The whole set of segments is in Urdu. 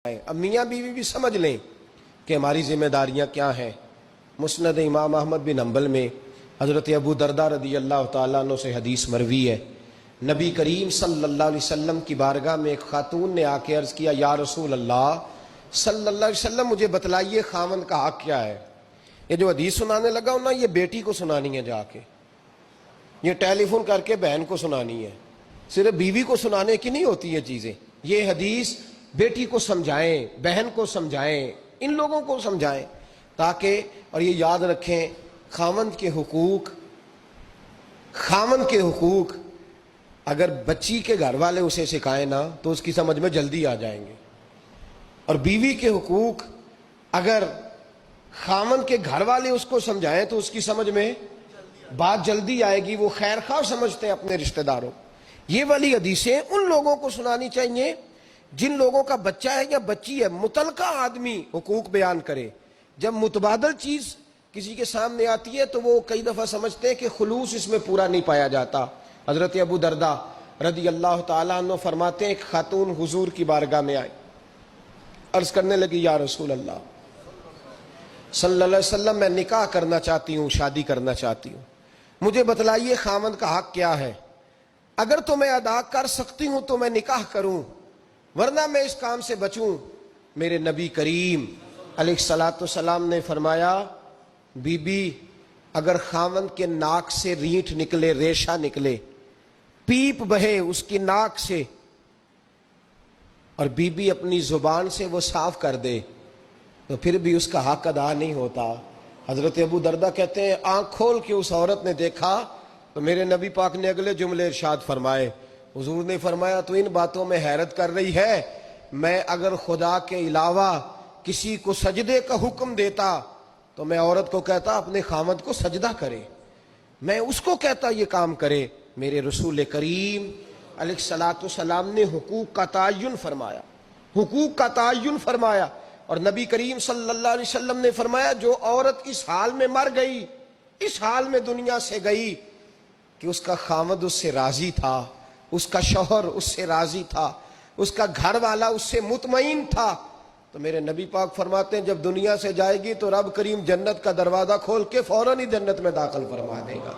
اب میاں بیوی بھی سمجھ لیں کہ ہماری ذمہ داریاں کیا ہیں۔ مسند امام احمد بن حنبل میں حضرت ابو درداء رضی اللہ تعالیٰ عنہ سے حدیث مروی ہے، نبی کریم صلی اللہ علیہ وسلم کی بارگاہ میں ایک خاتون نے آ کے عرض کیا، یا رسول اللہ صلی اللہ علیہ وسلم مجھے بتلائیے خاوند کا حق کیا ہے۔ یہ جو حدیث سنانے لگا ہوں نا، یہ بیٹی کو سنانی ہے، جا کے یہ ٹیلی فون کر کے بہن کو سنانی ہے، صرف بیوی کو سنانے کی نہیں ہوتی یہ چیزیں۔ یہ حدیث بیٹی کو سمجھائیں، بہن کو سمجھائیں، ان لوگوں کو سمجھائیں، تاکہ اور یہ یاد رکھیں خاوند کے حقوق اگر بچی کے گھر والے اسے سکھائیں نا تو اس کی سمجھ میں جلدی آ جائیں گے، اور بیوی کے حقوق اگر خاوند کے گھر والے اس کو سمجھائیں تو اس کی سمجھ میں بات جلدی آئے گی۔ وہ خیر خواہ سمجھتے ہیں اپنے رشتہ داروں۔ یہ والی حدیثیں ان لوگوں کو سنانی چاہیے جن لوگوں کا بچہ ہے یا بچی ہے، متعلقہ آدمی حقوق بیان کرے۔ جب متبادل چیز کسی کے سامنے آتی ہے تو وہ کئی دفعہ سمجھتے ہیں کہ خلوص اس میں پورا نہیں پایا جاتا۔ حضرت ابو درداء رضی اللہ تعالیٰ عنہ فرماتے ہیں، ایک خاتون حضور کی بارگاہ میں آئی، عرض کرنے لگی، یا رسول اللہ صلی اللہ علیہ وسلم میں نکاح کرنا چاہتی ہوں، شادی کرنا چاہتی ہوں، مجھے بتلائیے خاوند کا حق کیا ہے؟ اگر تو میں ادا کر سکتی ہوں تو میں نکاح کروں، ورنہ میں اس کام سے بچوں۔ میرے نبی کریم علیہ الصلاۃ والسلام نے فرمایا، بی بی اگر خاوند کے ناک سے رینٹ نکلے، ریشہ نکلے، پیپ بہے اس کی ناک سے، اور بی بی اپنی زبان سے وہ صاف کر دے، تو پھر بھی اس کا حق ادا نہیں ہوتا۔ حضرت ابو درداء کہتے ہیں، آنکھ کھول کے اس عورت نے دیکھا تو میرے نبی پاک نے اگلے جملے ارشاد فرمائے، حضور نے فرمایا، تو ان باتوں میں حیرت کر رہی ہے، میں اگر خدا کے علاوہ کسی کو سجدے کا حکم دیتا تو میں عورت کو کہتا اپنے خاوند کو سجدہ کرے، میں اس کو کہتا یہ کام کرے۔ میرے رسول کریم علیہ الصلاۃ والسلام نے حقوق کا تعین فرمایا، اور نبی کریم صلی اللہ علیہ وسلم نے فرمایا، جو عورت اس حال میں مر گئی، اس حال میں دنیا سے گئی کہ اس کا خاوند اس سے راضی تھا، اس کا شوہر اس سے راضی تھا، اس کا گھر والا اس سے مطمئن تھا، تو میرے نبی پاک فرماتے ہیں جب دنیا سے جائے گی تو رب کریم جنت کا دروازہ کھول کے فوراً ہی جنت میں داخل فرما دے گا،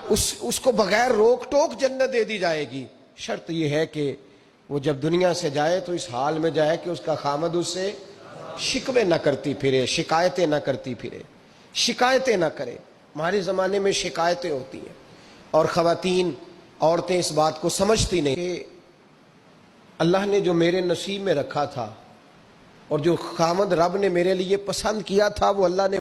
اس کو بغیر روک ٹوک جنت دے دی جائے گی۔ شرط یہ ہے کہ وہ جب دنیا سے جائے تو اس حال میں جائے کہ اس کا خاوند اس سے شکوے نہ کرتی پھرے، شکایتیں نہ کرتی پھرے، شکایتیں نہ کرے۔ ہمارے زمانے میں شکایتیں ہوتی ہیں، اور خواتین، عورتیں اس بات کو سمجھتی نہیں کہ اللہ نے جو میرے نصیب میں رکھا تھا اور جو خاوند رب نے میرے لیے پسند کیا تھا وہ اللہ نے